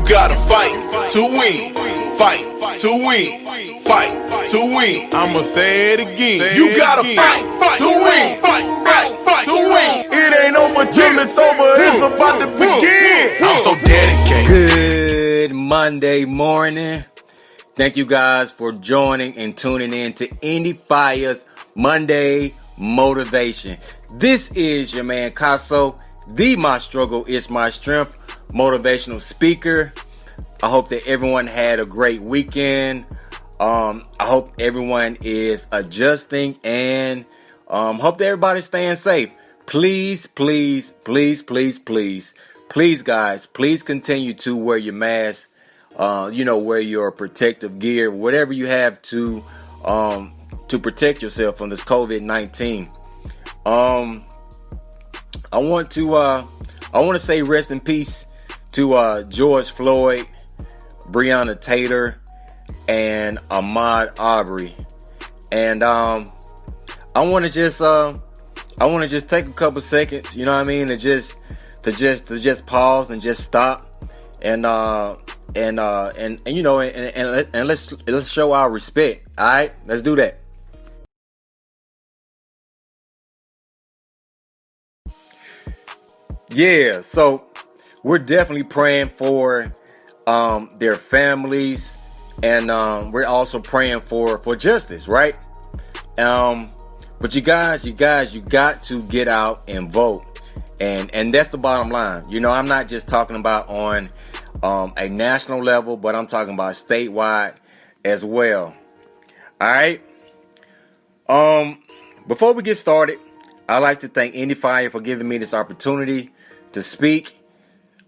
gotta fight to win. Fight to win. Fight to win. I'ma say it again. You gotta fight to win. Fight to win. It ain't over till it's over. It's about to begin. I'm so dedicated. Good Monday morning. Thank you guys for joining and tuning in to Endie Fiya's Monday Motivation. This is your man Causso, the My Struggle is My Strength motivational speaker. I hope that everyone had a great weekend. I hope everyone is adjusting and hope that everybody's staying safe. Please, guys, please continue to wear your mask. Wear your protective gear, whatever you have to protect yourself from this COVID-19. I want to say rest in peace to George Floyd, Breonna Taylor, and Ahmaud Arbery. And I want to just take a couple seconds, you know what I mean, to just pause and just stop and let's show our respect. All right, let's do that. Yeah, so we're definitely praying for their families, and we're also praying for justice, right? But you guys, you got to get out and vote, and that's the bottom line. You know, I'm not just talking about on a national level, but I'm talking about statewide as well. All right. Before we get started, I'd like to thank Endie Fiya for giving me this opportunity to speak.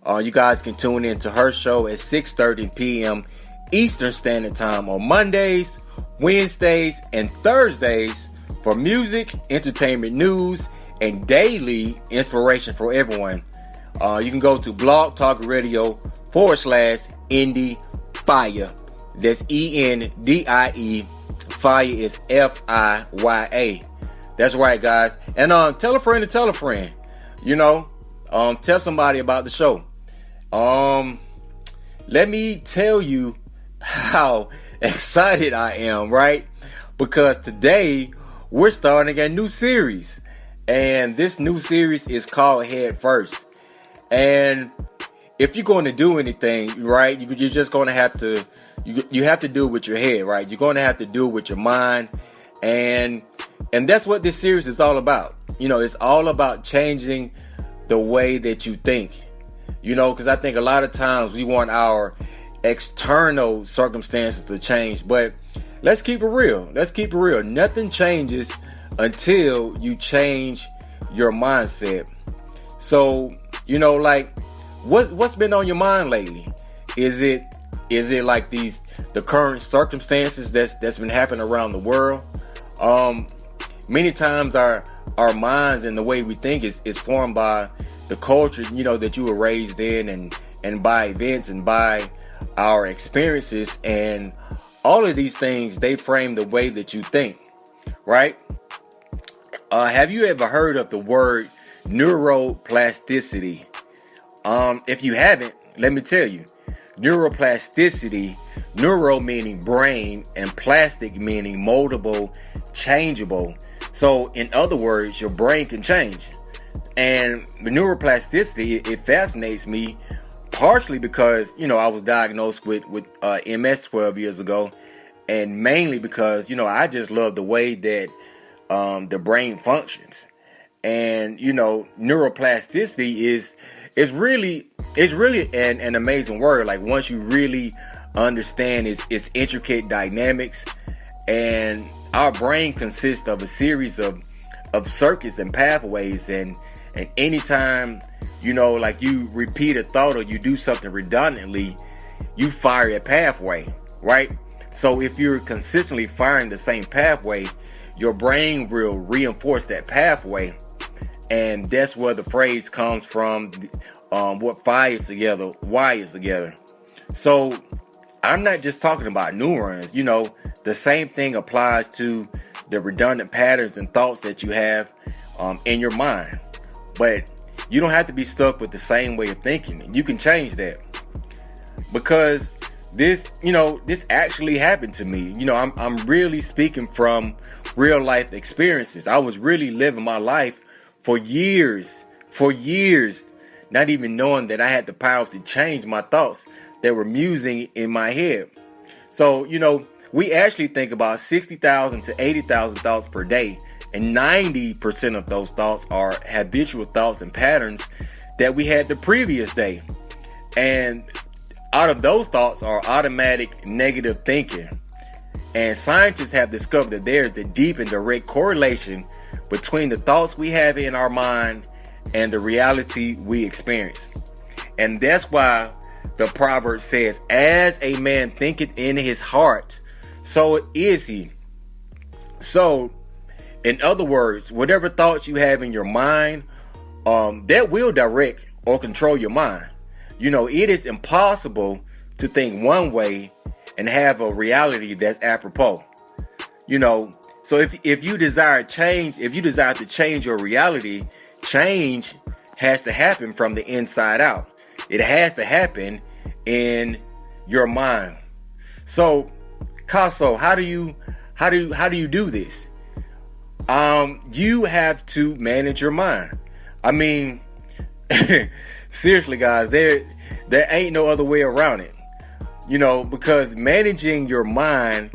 You guys can tune in to her show at 6:30 p.m. Eastern Standard Time on Mondays, Wednesdays, and Thursdays for music, entertainment news, and daily inspiration for everyone. You can go to Blog Talk Radio /Endie Fiya. That's ENDIE. Fiya is FIYA. That's right, guys. And tell a friend to tell a friend. You know, tell somebody about the show. Let me tell you how excited I am, right? Because today we're starting a new series, and this new series is called Head First. And if you're going to do anything, right, you're just going to have to, you have to do it with your head, right? You're going to have to do it with your mind, and that's what this series is all about. You know, it's all about changing the way that you think. You know, because I think a lot of times we want our external circumstances to change, but let's keep it real. Nothing changes until you change your mindset. So, you know, like, what's been on your mind lately? Is it like the current circumstances that's been happening around the world? Many times our minds and the way we think is formed by the culture, you know, that you were raised in, and by events and by our experiences, and all of these things, they frame the way that you think, right? Have you ever heard of the word neuroplasticity? If you haven't, let me tell you. Neuroplasticity, neuro meaning brain, and plastic meaning moldable, changeable. So in other words, your brain can change. And the neuroplasticity, it fascinates me partially because, you know, I was diagnosed with MS 12 years ago, and mainly because, you know, I just love the way that the brain functions. And, you know, neuroplasticity is really an amazing word. Like, once you really understand its intricate dynamics, and our brain consists of a series of circuits and pathways, and anytime, you know, like, you repeat a thought or you do something redundantly, you fire a pathway, right? So if you're consistently firing the same pathway, your brain will reinforce that pathway, and that's where the phrase comes from. What fires together wires together. So I'm not just talking about neurons. You know, the same thing applies to the redundant patterns and thoughts that you have in your mind. But you don't have to be stuck with the same way of thinking. You can change that. because this actually happened to me. I'm really speaking from real life experiences. I was really living my life for years, not even knowing that I had the power to change my thoughts that were musing in my head. So, we actually think about 60,000 to 80,000 thoughts per day, and 90% of those thoughts are habitual thoughts and patterns that we had the previous day. And out of those thoughts are automatic negative thinking. And scientists have discovered that there is a deep and direct correlation between the thoughts we have in our mind and the reality we experience. And that's why the proverb says, as a man thinketh in his heart, so is he. So, in other words, whatever thoughts you have in your mind, that will direct or control your mind. It is impossible to think one way and have a reality that's apropos. So if you desire change, if you desire to change your reality, change has to happen from the inside out. It has to happen in your mind. So, Causso, how do you do this? You have to manage your mind. I mean, seriously, guys, there ain't no other way around it. Because managing your mind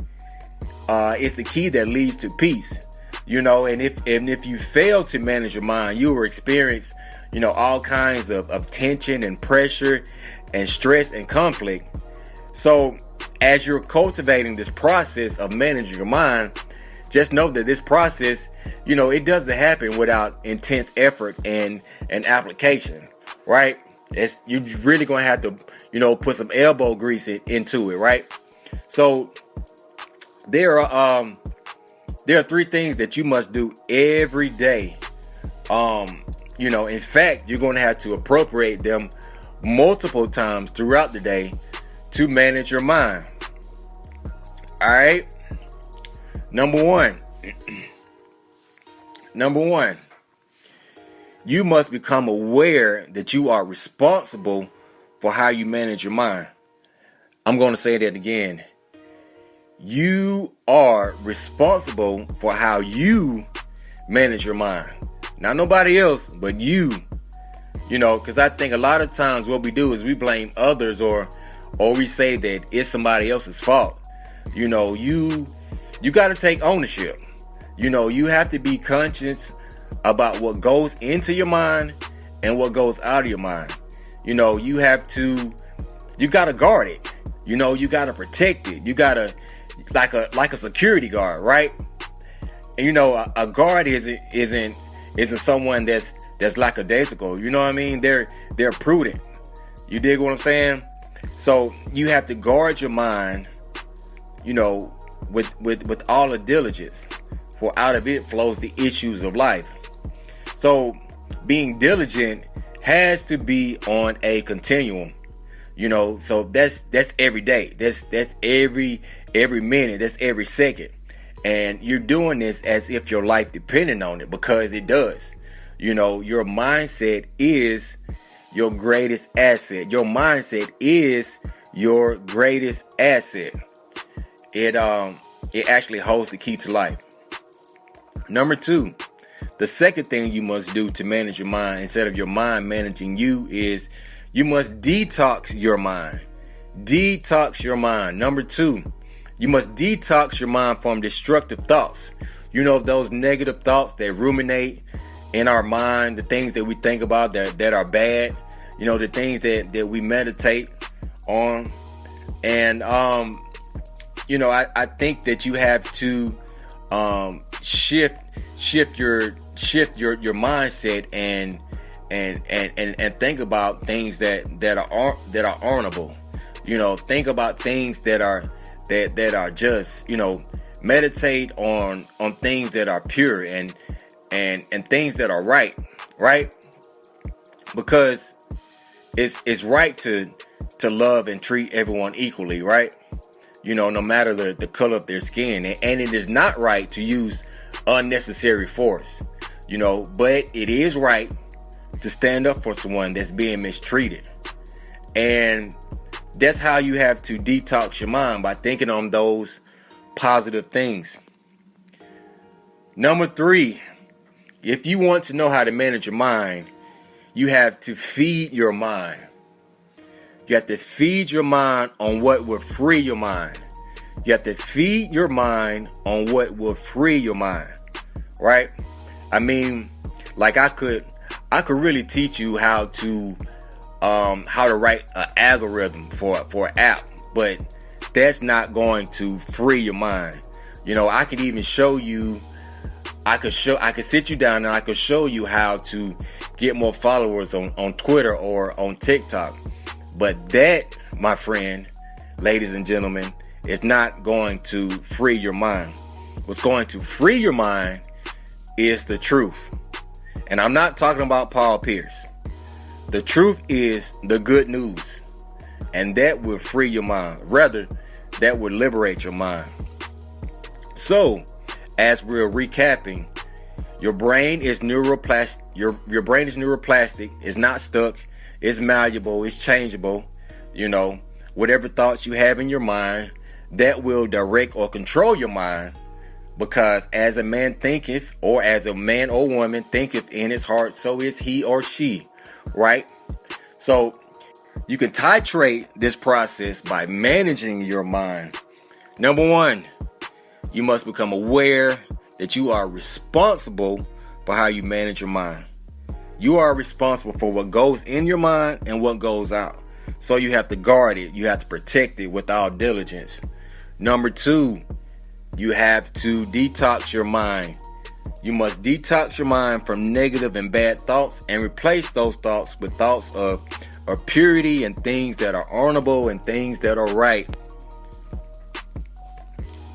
is the key that leads to peace. And if you fail to manage your mind, you will experience, all kinds of tension and pressure and stress and conflict. So as you're cultivating this process of managing your mind, just know that this process, it doesn't happen without intense effort and application, right? You're really going to have to, put some elbow grease into it, right? So there are 3 things that you must do every day. In fact, you're going to have to appropriate them multiple times throughout the day to manage your mind. All right. Number one, you must become aware that you are responsible for how you manage your mind. I'm going to say that again. You are responsible for how you manage your mind. Not nobody else, but you. Because I think a lot of times what we do is we blame others or we say that it's somebody else's fault. You got to take ownership. You have to be conscious about what goes into your mind and what goes out of your mind. You got to guard it. You got to protect it. You got to, like a security guard, right? And a guard isn't someone that's lackadaisical. You know what I mean? They're prudent. You dig what I'm saying? So you have to guard your mind, with all the diligence, for out of it flows the issues of life. So being diligent has to be on a continuum, so that's every day. That's every minute. That's every second. And you're doing this as if your life depended on it, because it does. Your mindset is your greatest asset. Your mindset is your greatest asset. It actually holds the key to life. Number 2, the second thing you must do to manage your mind instead of your mind managing you is you must detox your mind. Detox your mind. Number 2, you must detox your mind from destructive thoughts. Those negative thoughts that ruminate in our mind, the things that we think about that are bad, the things that we meditate on. And I think that you have to shift your mindset and think about things that are honorable. Think about things that are just, meditate on things that are pure and things that are right, because it's right to love and treat everyone equally, right? No matter the color of their skin, and it is not right to use unnecessary force, but it is right to stand up for someone that's being mistreated. And that's how you have to detox your mind, by thinking on those positive things. Number 3, if you want to know how to manage your mind, you have to feed your mind. You have to feed your mind on what will free your mind. You have to feed your mind on what will free your mind, right? I mean, like I could really teach you how to write an algorithm for an app, but that's not going to free your mind. You know, I could even show you. I could sit you down and I could show you how to get more followers on Twitter or on TikTok. But that, my friend, ladies and gentlemen, is not going to free your mind. What's going to free your mind is the truth. And I'm not talking about Paul Pierce. The truth is the good news. And that will free your mind. Rather, that will liberate your mind. So, as we're recapping, your brain is neuroplastic. Your brain is neuroplastic. It's not stuck. It's malleable. It's changeable. You know, whatever thoughts you have in your mind, that will direct or control your mind. Because as a man thinketh, or as a man or woman thinketh in his heart, so is he or she. Right? So you can titrate this process by managing your mind. Number 1, you must become aware that you are responsible for how you manage your mind. You are responsible for what goes in your mind and what goes out. So you have to guard it. You have to protect it with all diligence. Number 2, you have to detox your mind. You must detox your mind from negative and bad thoughts and replace those thoughts with thoughts of purity and things that are honorable and things that are right.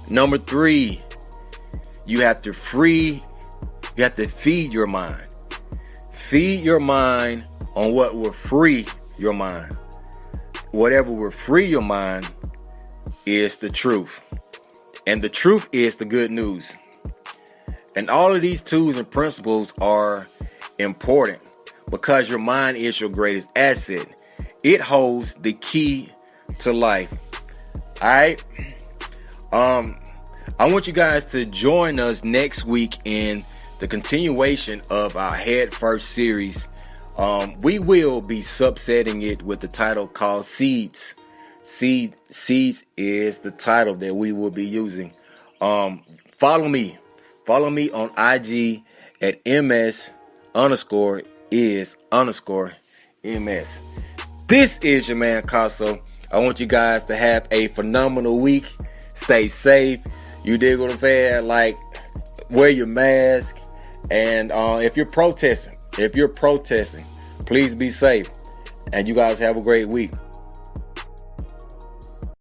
Number 3, you have to feed your mind. Feed your mind on what will free your mind. Whatever will free your mind is the truth. And the truth is the good news. And all of these tools and principles are important because your mind is your greatest asset. It holds the key to life. Alright? I want you guys to join us next week in the continuation of our Head First series. We will be subsetting it with the title called Seeds. Seeds is the title that we will be using. Follow me on IG at ms_is_ms. This is your man Causso. I want you guys to have a phenomenal week. Stay safe. You dig what I'm saying? Like, wear your mask. And if you're protesting, please be safe. And you guys have a great week.